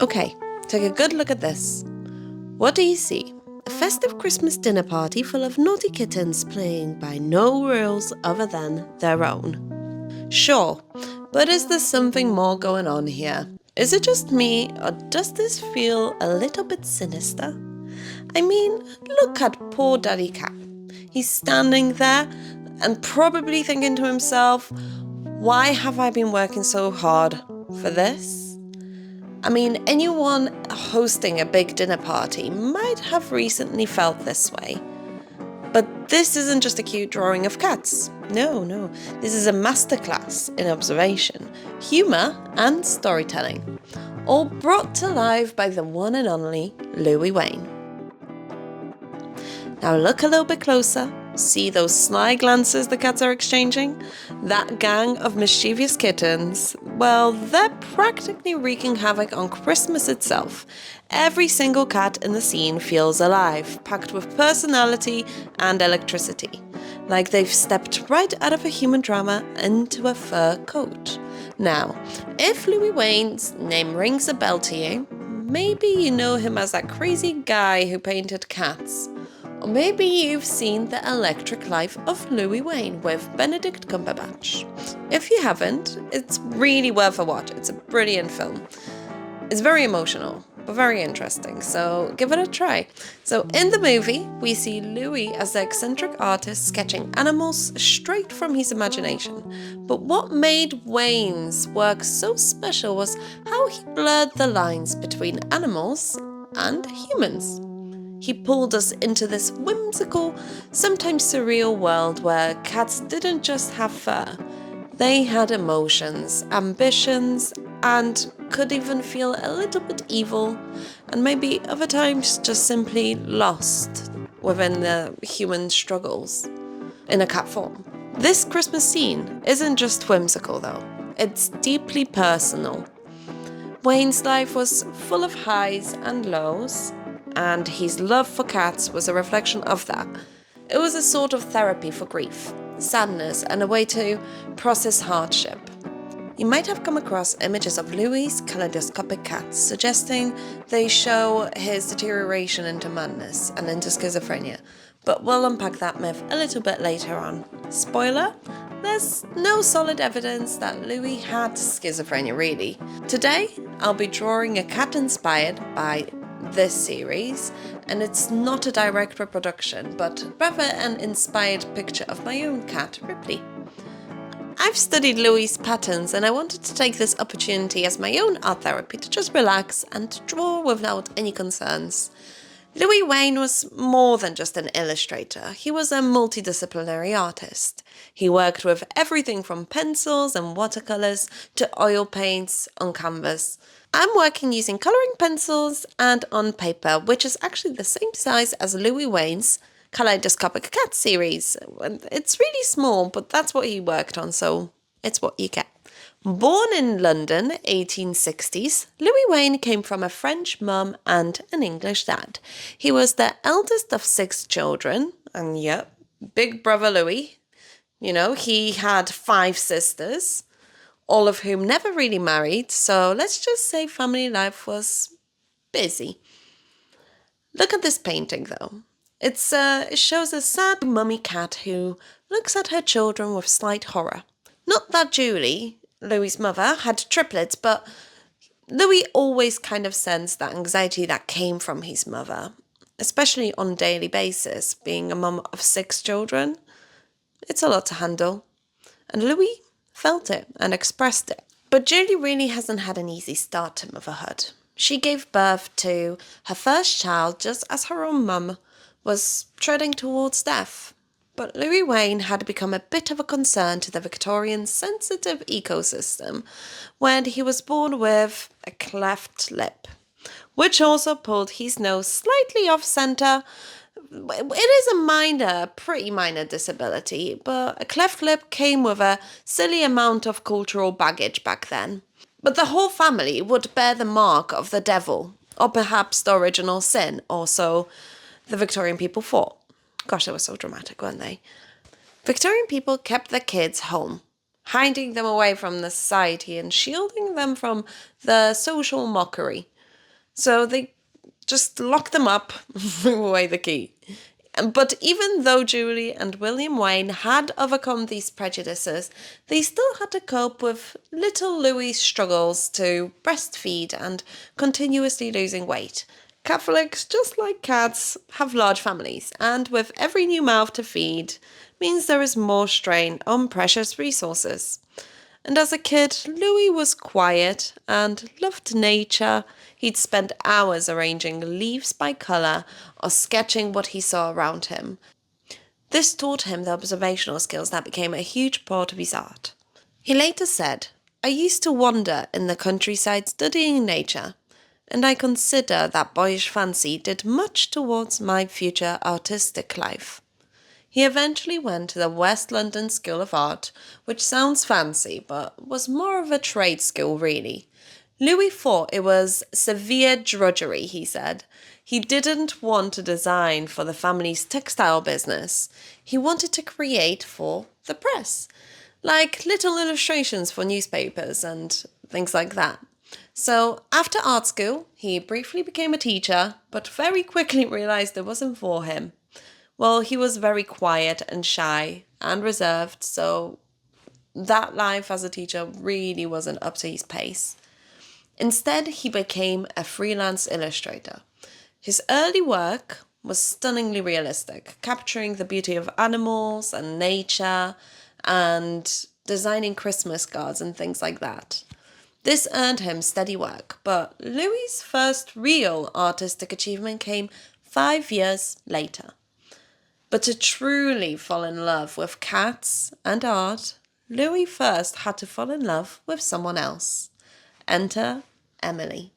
Okay, take a good look at this. What do you see? A festive Christmas dinner party full of naughty kittens playing by no rules other than their own. Sure, but is there something more going on here? Is it just me, or does this feel a little bit sinister? I mean, look at poor Daddy Cat. He's standing there and probably thinking to himself, why have I been working so hard for this? I mean, anyone hosting a big dinner party might have recently felt this way. But this isn't just a cute drawing of cats. No, this is a masterclass in observation, humour and storytelling, all brought to life by the one and only Louis Wain. Now look a little bit closer. See those sly glances the cats are exchanging? That gang of mischievous kittens, well, they're practically wreaking havoc on Christmas itself. Every single cat in the scene feels alive, packed with personality and electricity, like they've stepped right out of a human drama into a fur coat. Now, if Louis Wain's name rings a bell to you, maybe you know him as that crazy guy who painted cats. Or maybe you've seen The Electric Life of Louis Wain with Benedict Cumberbatch. If you haven't, it's really worth a watch. It's a brilliant film. It's very emotional, but very interesting, so give it a try. So in the movie, we see Louis as the eccentric artist sketching animals straight from his imagination. But what made Wain's work so special was how he blurred the lines between animals and humans. He pulled us into this whimsical, sometimes surreal world where cats didn't just have fur. They had emotions, ambitions, and could even feel a little bit evil, and maybe other times just simply lost within the human struggles in a cat form. This Christmas scene isn't just whimsical though, it's deeply personal. Wain's life was full of highs and lows, and his love for cats was a reflection of that. It was a sort of therapy for grief, sadness, and a way to process hardship. You might have come across images of Louis' Kaleidoscopic Cats, suggesting they show his deterioration into madness and into schizophrenia, but we'll unpack that myth a little bit later on. Spoiler, there's no solid evidence that Louis had schizophrenia really. Today, I'll be drawing a cat inspired by this series, and it's not a direct reproduction, but rather an inspired picture of my own cat, Ripley. I've studied Louis' patterns, and I wanted to take this opportunity as my own art therapy to just relax and draw without any concerns. Louis Wain was more than just an illustrator. He was a multidisciplinary artist. He worked with everything from pencils and watercolors to oil paints on canvas. I'm working using coloring pencils and on paper, which is actually the same size as Louis Wain's Kaleidoscopic Cats series. It's really small, but that's what he worked on, so it's what you get. Born in London, 1860s, Louis Wain came from a French mum and an English dad. He was the eldest of 6 children, and yep, big brother Louis. You know, he had 5 sisters, all of whom never really married, so let's just say family life was busy. Look at this painting though. It shows a sad mummy cat who looks at her children with slight horror. Not that Julie, Louis' mother, had triplets, but Louis always kind of sensed that anxiety that came from his mother, especially on a daily basis, being a mum of 6 children. It's a lot to handle, and Louis felt it and expressed it. But Julie really hasn't had an easy start to motherhood. She gave birth to her first child just as her own mum was treading towards death. But Louis Wain had become a bit of a concern to the Victorian sensitive ecosystem when he was born with a cleft lip, which also pulled his nose slightly off centre. It is a pretty minor disability, but a cleft lip came with a silly amount of cultural baggage back then. But the whole family would bear the mark of the devil, or perhaps the original sin, or so the Victorian people thought. Gosh, they were so dramatic, weren't they? Victorian people kept their kids home, hiding them away from the society and shielding them from the social mockery. So they just locked them up, threw away the key. But even though Julie and William Wain had overcome these prejudices, they still had to cope with little Louis' struggles to breastfeed and continuously losing weight. Catholics, just like cats, have large families, and with every new mouth to feed, means there is more strain on precious resources. And as a kid, Louis was quiet and loved nature. He'd spend hours arranging leaves by colour or sketching what he saw around him. This taught him the observational skills that became a huge part of his art. He later said, "I used to wander in the countryside studying nature, and I consider that boyish fancy did much towards my future artistic life." He eventually went to the West London School of Art, which sounds fancy, but was more of a trade school, really. Louis thought it was severe drudgery, he said. He didn't want to design for the family's textile business. He wanted to create for the press, like little illustrations for newspapers and things like that. So, after art school, he briefly became a teacher, but very quickly realized it wasn't for him. Well, he was very quiet and shy and reserved, so that life as a teacher really wasn't up to his pace. Instead, he became a freelance illustrator. His early work was stunningly realistic, capturing the beauty of animals and nature and designing Christmas cards and things like that. This earned him steady work, but Louis' first real artistic achievement came 5 years later. But to truly fall in love with cats and art, Louis first had to fall in love with someone else. Enter Emily.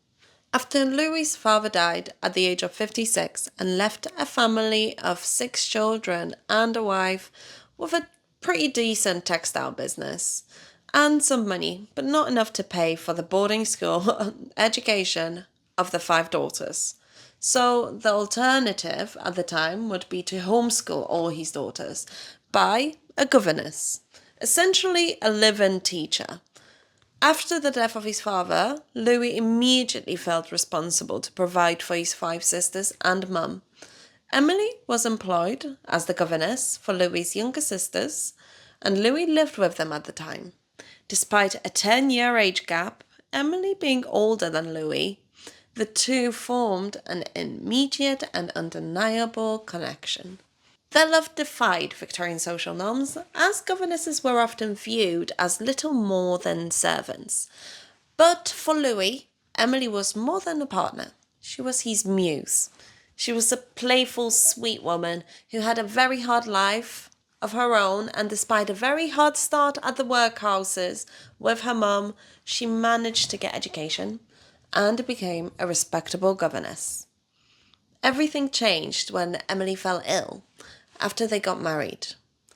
After Louis' father died at the age of 56 and left a family of 6 children and a wife with a pretty decent textile business and some money, but not enough to pay for the boarding school education of the 5 daughters. So the alternative at the time would be to homeschool all his daughters by a governess, essentially a live-in teacher. After the death of his father, Louis immediately felt responsible to provide for his 5 sisters and mum. Emily was employed as the governess for Louis' younger sisters, and Louis lived with them at the time. Despite a 10-year age gap, Emily being older than Louis, the two formed an immediate and undeniable connection. Their love defied Victorian social norms, as governesses were often viewed as little more than servants. But for Louis, Emily was more than a partner. She was his muse. She was a playful, sweet woman who had a very hard life of her own, and despite a very hard start at the workhouses with her mum, she managed to get education and became a respectable governess. Everything changed when Emily fell ill after they got married.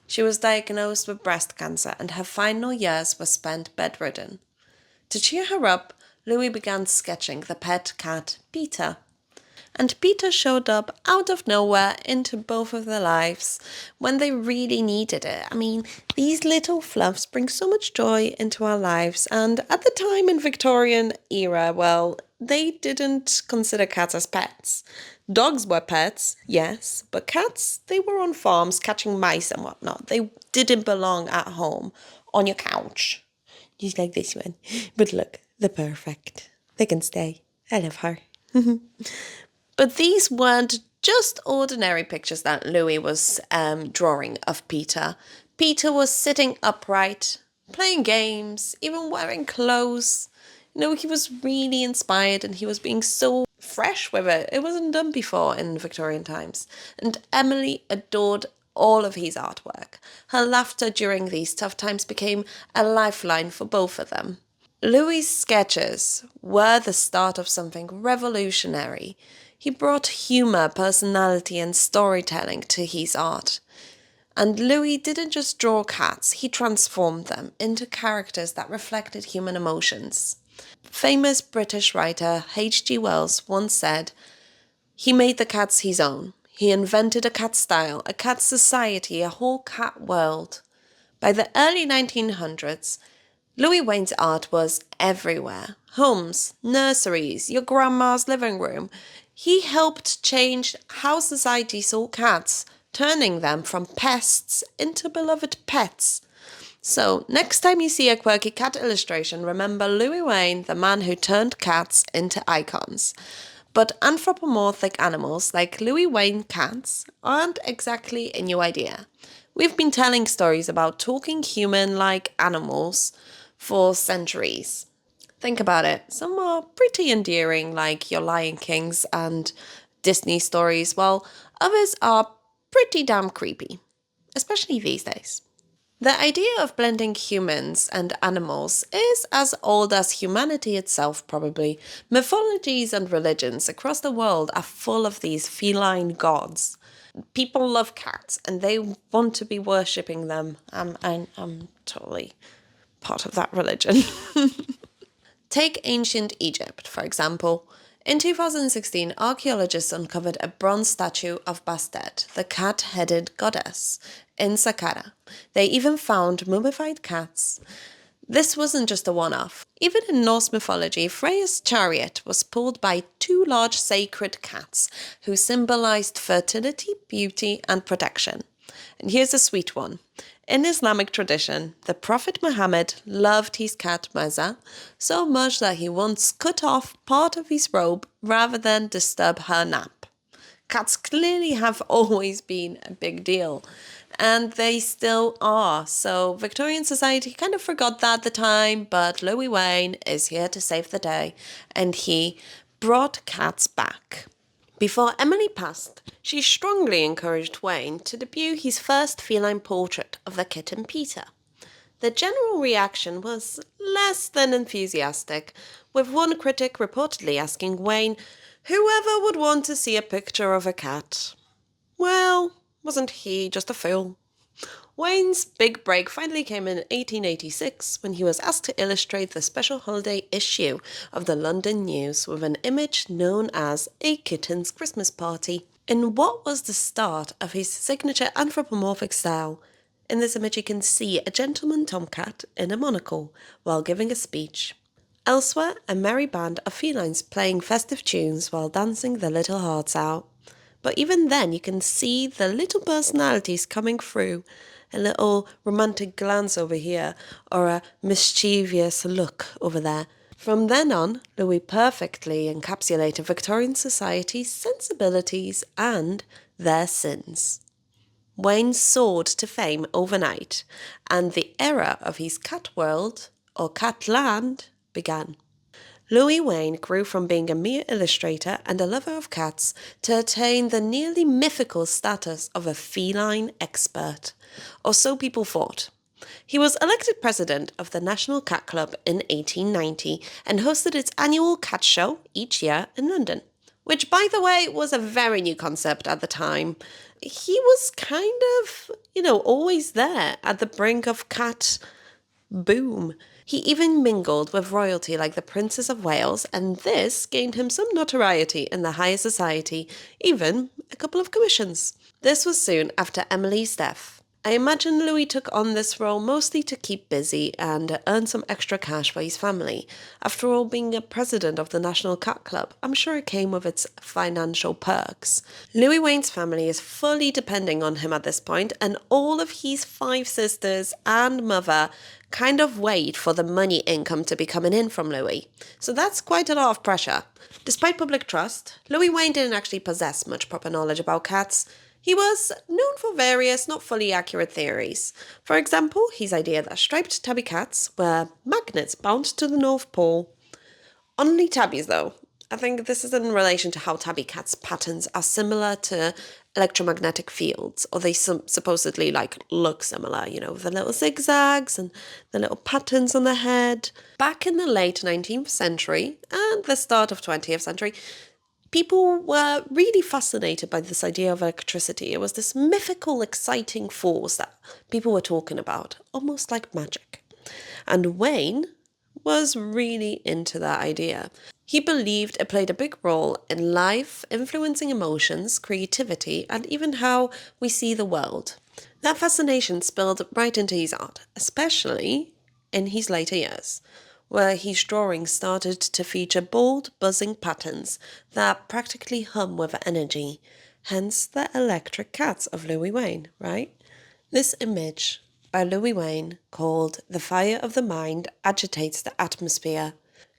She was diagnosed with breast cancer and her final years were spent bedridden. To cheer her up, Louis began sketching the pet cat Peter. And Peter showed up out of nowhere into both of their lives when they really needed it. I mean, these little fluffs bring so much joy into our lives. And at the time in Victorian era, well, they didn't consider cats as pets. Dogs were pets, yes, but cats, they were on farms catching mice and whatnot. They didn't belong at home on your couch. Just like this one. But look, they're perfect. They can stay. I love her. But these weren't just ordinary pictures that Louis was drawing of Peter. Peter was sitting upright, playing games, even wearing clothes. He was really inspired and he was being so fresh with it. It wasn't done before in Victorian times. And Emily adored all of his artwork. Her laughter during these tough times became a lifeline for both of them. Louis' sketches were the start of something revolutionary. He brought humour, personality and storytelling to his art. And Louis didn't just draw cats, he transformed them into characters that reflected human emotions. Famous British writer H.G. Wells once said, "He made the cats his own. He invented a cat style, a cat society, a whole cat world." By the early 1900s, Louis Wains' art was everywhere. homes, nurseries, your grandma's living room. He helped change how society saw cats, turning them from pests into beloved pets. So, next time you see a quirky cat illustration, remember Louis Wain, the man who turned cats into icons. But anthropomorphic animals like Louis Wain cats aren't exactly a new idea. We've been telling stories about talking human like animals for centuries. Think about it. Some are pretty endearing, like your Lion Kings and Disney stories, while others are pretty damn creepy, especially these days. The idea of blending humans and animals is as old as humanity itself, probably. Mythologies and religions across the world are full of these feline gods. People love cats and they want to be worshipping them. I'm totally part of that religion. Take ancient Egypt, for example. In 2016, archaeologists uncovered a bronze statue of Bastet, the cat-headed goddess, in Saqqara. They even found mummified cats. This wasn't just a one-off. Even in Norse mythology, Freya's chariot was pulled by two large sacred cats who symbolized fertility, beauty, and protection. And here's a sweet one. In Islamic tradition, the Prophet Muhammad loved his cat Maza so much that he once cut off part of his robe rather than disturb her nap. Cats clearly have always been a big deal, and they still are. So Victorian society kind of forgot that at the time, but Louis Wain is here to save the day, and he brought cats back. Before Emily passed, she strongly encouraged Wain to debut his first feline portrait of the kitten Peter. The general reaction was less than enthusiastic, with one critic reportedly asking Wain, "Whoever would want to see a picture of a cat?" Well, wasn't he just a fool? Wain's big break finally came in 1886 when he was asked to illustrate the special holiday issue of the London News with an image known as A Kitten's Christmas Party, in what was the start of his signature anthropomorphic style. In this image you can see a gentleman tomcat in a monocle while giving a speech. Elsewhere, a merry band of felines playing festive tunes while dancing their little hearts out. But even then you can see the little personalities coming through. A little romantic glance over here, or a mischievous look over there. From then on, Louis perfectly encapsulated Victorian society's sensibilities and their sins. Wain soared to fame overnight, and the era of his cat world, or cat land, began. Louis Wain grew from being a mere illustrator and a lover of cats to attain the nearly mythical status of a feline expert, or so people thought. He was elected president of the National Cat Club in 1890 and hosted its annual cat show each year in London, which, by the way, was a very new concept at the time. He was kind of, always there at the brink of cat boom. He even mingled with royalty like the Princess of Wales, and this gained him some notoriety in the higher society, even a couple of commissions. This was soon after Emily's death. I imagine Louis took on this role mostly to keep busy and earn some extra cash for his family. After all, being a president of the National Cat Club, I'm sure it came with its financial perks. Louis Wain's family is fully depending on him at this point, and all of his 5 sisters and mother kind of wait for the money income to be coming in from Louis. So that's quite a lot of pressure. Despite public trust, Louis Wain didn't actually possess much proper knowledge about cats. He was known for various not fully accurate theories. For example, his idea that striped tabby cats were magnets bound to the North Pole. Only tabbies, though. I think this is in relation to how tabby cats' patterns are similar to electromagnetic fields, or they supposedly look similar, the little zigzags and the little patterns on the head. Back in the late 19th century and the start of 20th century, people were really fascinated by this idea of electricity. It was this mythical, exciting force that people were talking about, almost like magic. And Wain was really into that idea. He believed it played a big role in life, influencing emotions, creativity, and even how we see the world. That fascination spilled right into his art, especially in his later years. where his drawings started to feature bold, buzzing patterns that practically hum with energy, hence the electric cats of Louis Wain, right? This image by Louis Wain, called "The Fire of the Mind Agitates the Atmosphere,"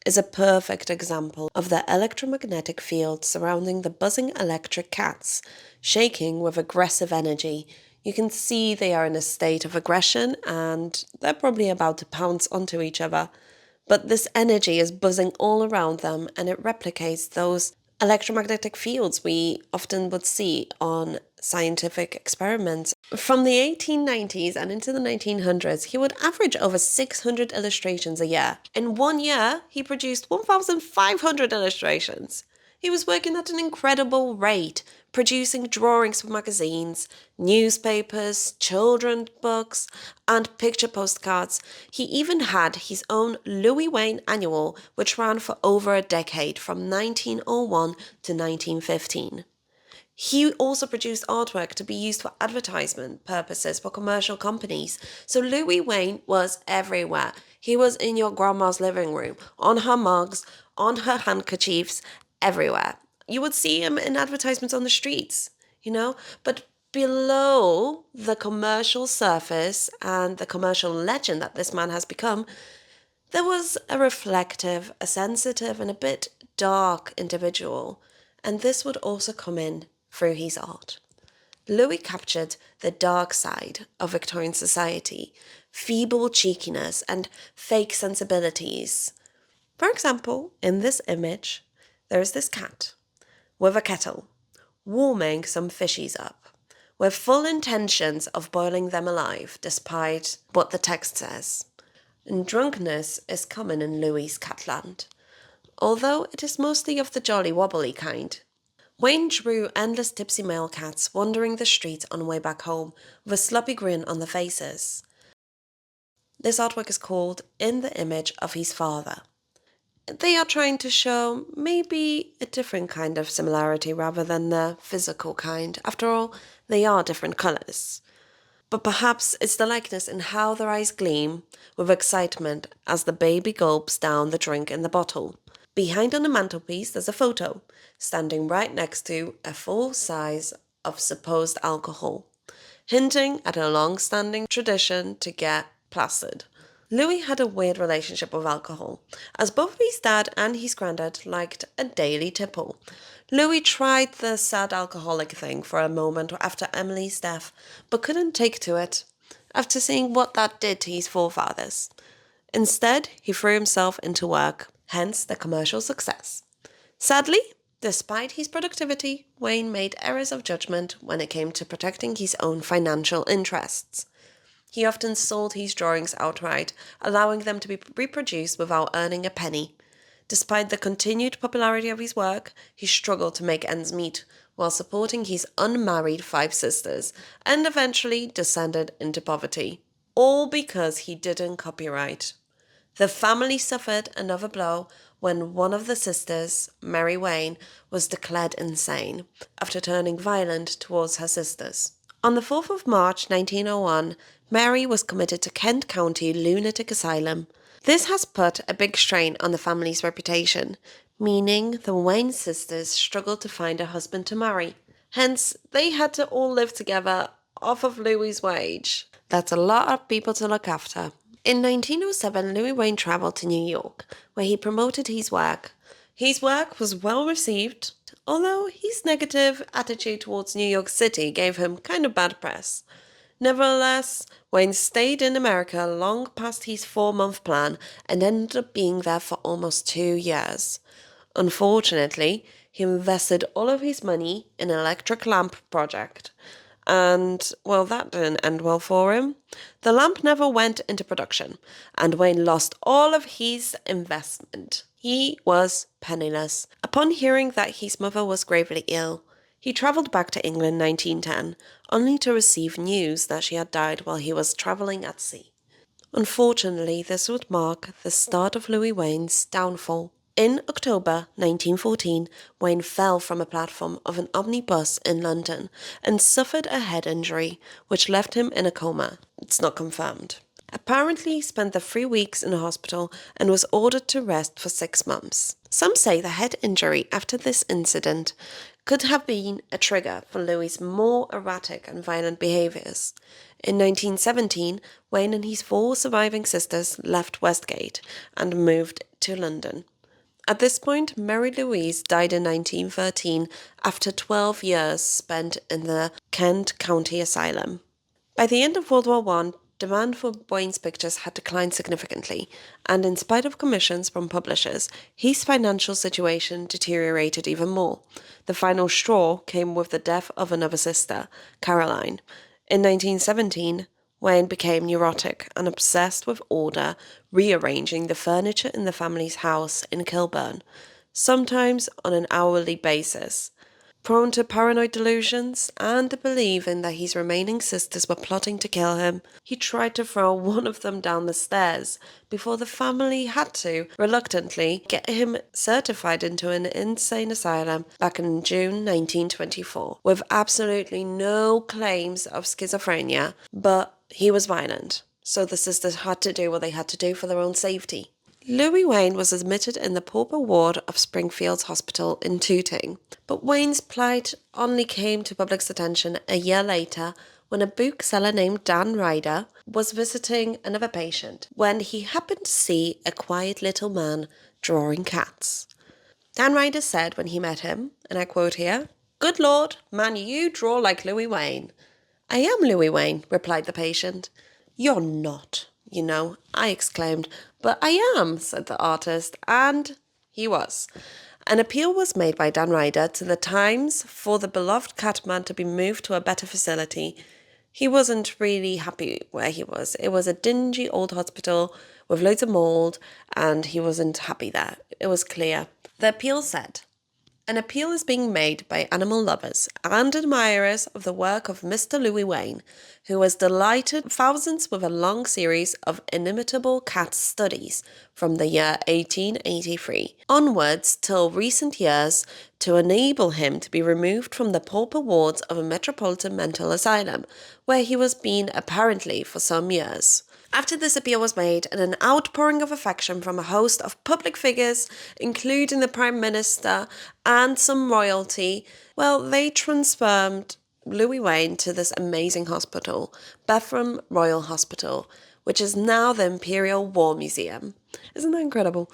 is a perfect example of the electromagnetic field surrounding the buzzing electric cats, shaking with aggressive energy. You can see they are in a state of aggression and they're probably about to pounce onto each other. But this energy is buzzing all around them and it replicates those electromagnetic fields we often would see on scientific experiments. From the 1890s and into the 1900s, he would average over 600 illustrations a year. In 1 year, he produced 1,500 illustrations. He was working at an incredible rate, producing drawings for magazines, newspapers, children's books, and picture postcards. He even had his own Louis Wain annual, which ran for over a decade from 1901 to 1915. He also produced artwork to be used for advertisement purposes for commercial companies. So Louis Wain was everywhere. He was in your grandma's living room, on her mugs, on her handkerchiefs, everywhere. You would see him in advertisements on the streets, but below the commercial surface and the commercial legend that this man has become, there was a reflective, a sensitive, and a bit dark individual, and this would also come in through his art. Louis captured the dark side of Victorian society, feeble cheekiness, and fake sensibilities. For example, in this image, there is this cat with a kettle, warming some fishies up, with full intentions of boiling them alive, despite what the text says. And drunkenness is common in Louis' catland, although it is mostly of the jolly wobbly kind. Wain drew endless tipsy male cats wandering the streets on way back home with a sloppy grin on their faces. This artwork is called "In the Image of His Father." They are trying to show maybe a different kind of similarity rather than the physical kind. After all, they are different colours. But perhaps it's the likeness in how their eyes gleam with excitement as the baby gulps down the drink in the bottle. Behind on the mantelpiece there's a photo, standing right next to a full size of supposed alcohol, hinting at a long-standing tradition to get plastered. Louis had a weird relationship with alcohol, as both his dad and his granddad liked a daily tipple. Louis tried the sad alcoholic thing for a moment after Emily's death, but couldn't take to it after seeing what that did to his forefathers. Instead, he threw himself into work, hence the commercial success. Sadly, despite his productivity, Wain made errors of judgment when it came to protecting his own financial interests. He often sold his drawings outright, allowing them to be reproduced without earning a penny. Despite the continued popularity of his work, he struggled to make ends meet while supporting his unmarried 5 sisters, and eventually descended into poverty. All because he didn't copyright. The family suffered another blow when one of the sisters, Mary Wain, was declared insane after turning violent towards her sisters. On the 4th of March 1901, Mary was committed to Kent County Lunatic Asylum. This has put a big strain on the family's reputation, meaning the Wain sisters struggled to find a husband to marry. Hence, they had to all live together off of Louis' wage. That's a lot of people to look after. In 1907, Louis Wain travelled to New York, where he promoted his work. His work was well received, although his negative attitude towards New York City gave him kind of bad press. Nevertheless, Wain stayed in America long past his 4-month plan and ended up being there for almost 2 years. Unfortunately, he invested all of his money in an electric lamp project. And, well, that didn't end well for him. The lamp never went into production, and Wain lost all of his investment. He was penniless. Upon hearing that his mother was gravely ill, he travelled back to England in 1910, only to receive news that she had died while he was travelling at sea. Unfortunately, this would mark the start of Louis Wain's downfall. In October 1914, Wain fell from a platform of an omnibus in London and suffered a head injury, which left him in a coma. It's not confirmed. Apparently, he spent the 3 weeks in a hospital and was ordered to rest for 6 months. Some say the head injury after this incident could have been a trigger for Louis' more erratic and violent behaviours. In 1917, Wain and his 4 surviving sisters left Westgate and moved to London. At this point, Mary Louise died in 1913 after 12 years spent in the Kent County Asylum. By the end of World War I, demand for Wain's pictures had declined significantly, and in spite of commissions from publishers, his financial situation deteriorated even more. The final straw came with the death of another sister, Caroline. In 1917, Wain became neurotic and obsessed with order, rearranging the furniture in the family's house in Kilburn, sometimes on an hourly basis. Prone to paranoid delusions and believing that his remaining sisters were plotting to kill him, he tried to throw one of them down the stairs before the family had to, reluctantly, get him certified into an insane asylum back in June 1924, with absolutely no claims of schizophrenia, but he was violent, so the sisters had to do what they had to do for their own safety. Louis Wain was admitted in the pauper ward of Springfield's Hospital in Tooting, but Wain's plight only came to public's attention a year later when a bookseller named Dan Ryder was visiting another patient when he happened to see a quiet little man drawing cats. Dan Ryder said when he met him, and I quote here, "Good Lord, man, you draw like Louis Wain." "I am Louis Wain," replied the patient. "You're not, you know," I exclaimed. "But I am," said the artist, and he was. An appeal was made by Dan Ryder to the Times for the beloved catman to be moved to a better facility. He wasn't really happy where he was. It was a dingy old hospital with loads of mould, and he wasn't happy there. It was clear. The appeal said, "An appeal is being made by animal lovers and admirers of the work of Mr. Louis Wain, who has delighted thousands with a long series of inimitable cat studies from the year 1883 onwards till recent years, to enable him to be removed from the pauper wards of a metropolitan mental asylum, where he was been apparently for some years." After this appeal was made and an outpouring of affection from a host of public figures, including the Prime Minister and some royalty, well, they transferred Louis Wain to this amazing hospital, Bethlehem Royal Hospital, which is now the Imperial War Museum. Isn't that incredible?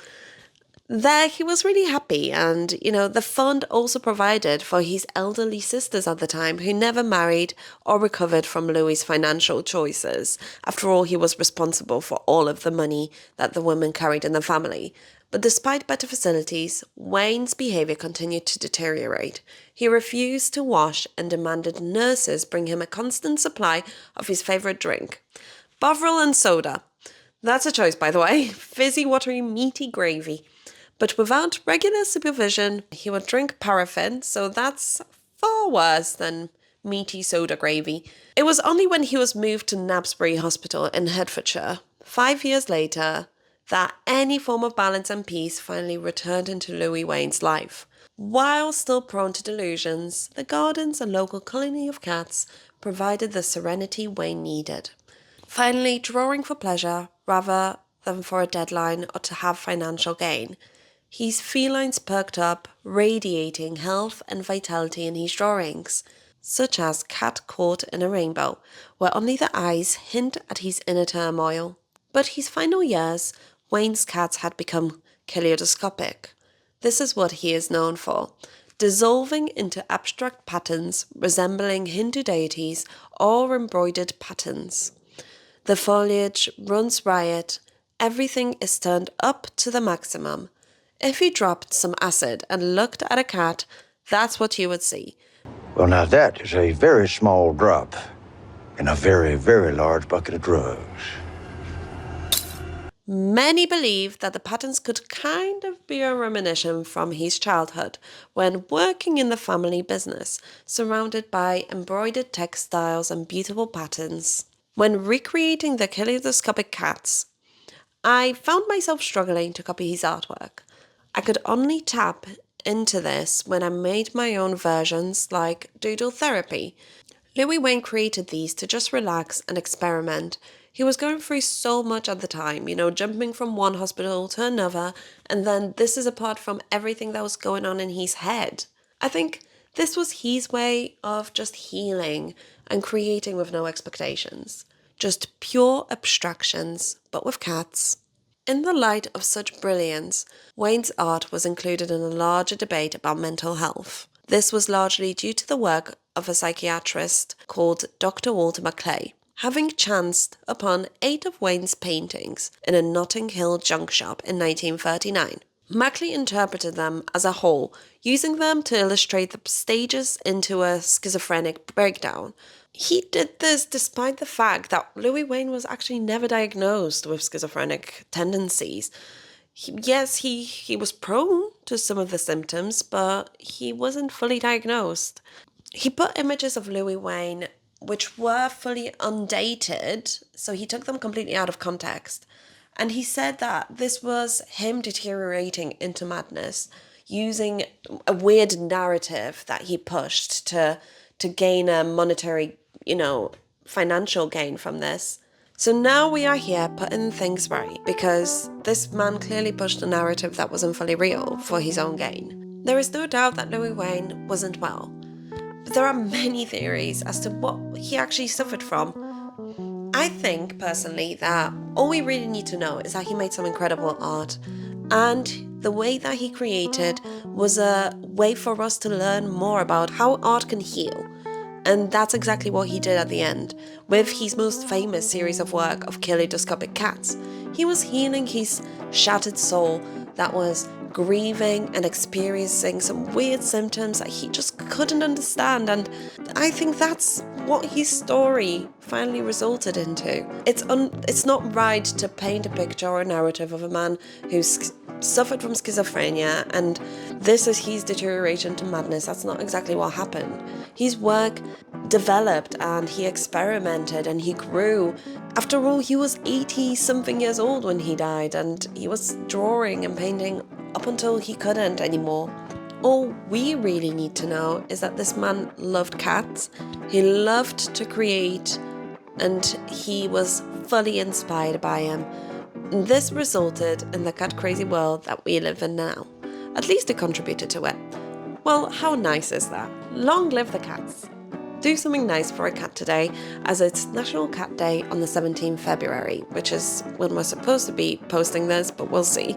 There he was really happy, and the fund also provided for his elderly sisters at the time, who never married or recovered from Louis' financial choices. After all, he was responsible for all of the money that the women carried in the family. But despite better facilities, Wain's behavior continued to deteriorate. He refused to wash and demanded nurses bring him a constant supply of his favorite drink, Bovril and soda. That's a choice, by the way. Fizzy, watery, meaty gravy. But without regular supervision, he would drink paraffin, so that's far worse than meaty soda gravy. It was only when he was moved to Knapsbury Hospital in Hertfordshire, 5 years later, that any form of balance and peace finally returned into Louis Wain's life. While still prone to delusions, the gardens and local colony of cats provided the serenity Wain needed. Finally, drawing for pleasure rather than for a deadline or to have financial gain, his felines perked up, radiating health and vitality in his drawings, such as Cat Caught in a Rainbow, where only the eyes hint at his inner turmoil. But his final years, Wain's cats had become kaleidoscopic. This is what he is known for, dissolving into abstract patterns resembling Hindu deities or embroidered patterns. The foliage runs riot, everything is turned up to the maximum. If you dropped some acid and looked at a cat, that's what you would see. Well, now that is a very small drop in a very, very large bucket of drugs. Many believe that the patterns could kind of be a reminiscence from his childhood when working in the family business, surrounded by embroidered textiles and beautiful patterns. When recreating the Kaleidoscopic Cats, I found myself struggling to copy his artwork. I could only tap into this when I made my own versions, like doodle therapy. Louis Wain created these to just relax and experiment. He was going through so much at the time, jumping from one hospital to another, and then this is apart from everything that was going on in his head. I think this was his way of just healing and creating with no expectations. Just pure abstractions, but with cats. In the light of such brilliance, Wain's art was included in a larger debate about mental health. This was largely due to the work of a psychiatrist called Dr. Walter Maclay, having chanced upon 8 of Wain's paintings in a Notting Hill junk shop in 1939. Maclay interpreted them as a whole, using them to illustrate the stages into a schizophrenic breakdown. He did this despite the fact that Louis Wain was actually never diagnosed with schizophrenic tendencies. He was prone to some of the symptoms, but he wasn't fully diagnosed. He put images of Louis Wain which were fully undated, so he took them completely out of context. And he said that this was him deteriorating into madness, using a weird narrative that he pushed to gain a monetary, financial gain from this. So now we are here putting things right, because this man clearly pushed a narrative that wasn't fully real for his own gain. There is no doubt that Louis Wain wasn't well, but there are many theories as to what he actually suffered from. I think, personally, that all we really need to know is that he made some incredible art, and the way that he created was a way for us to learn more about how art can heal. And that's exactly what he did at the end, with his most famous series of work of Kaleidoscopic Cats. He was healing his shattered soul that was grieving and experiencing some weird symptoms that he just couldn't understand, and I think that's what his story finally resulted into. It's not right to paint a picture or a narrative of a man who's suffered from schizophrenia and this is his deterioration to madness. That's not exactly what happened. His work developed and he experimented and he grew. After all, he was 80-something years old when he died, and he was drawing and painting up until he couldn't anymore. All we really need to know is that this man loved cats, he loved to create, and he was fully inspired by him. And this resulted in the cat crazy world that we live in now. At least it contributed to it. Well, how nice is that? Long live the cats. Do something nice for a cat today, as it's National Cat Day on the 17th February, which is when we're supposed to be posting this, but we'll see.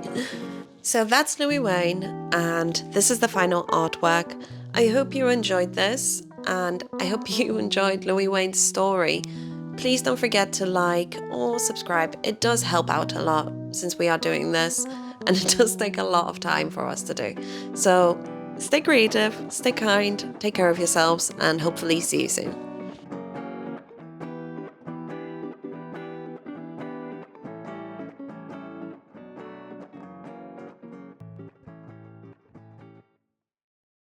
So that's Louis Wain, and this is the final artwork. I hope you enjoyed this, and I hope you enjoyed Louis Wain's story. Please don't forget to like or subscribe. It does help out a lot since we are doing this, and it does take a lot of time for us to do. So stay creative, stay kind, take care of yourselves, and hopefully see you soon.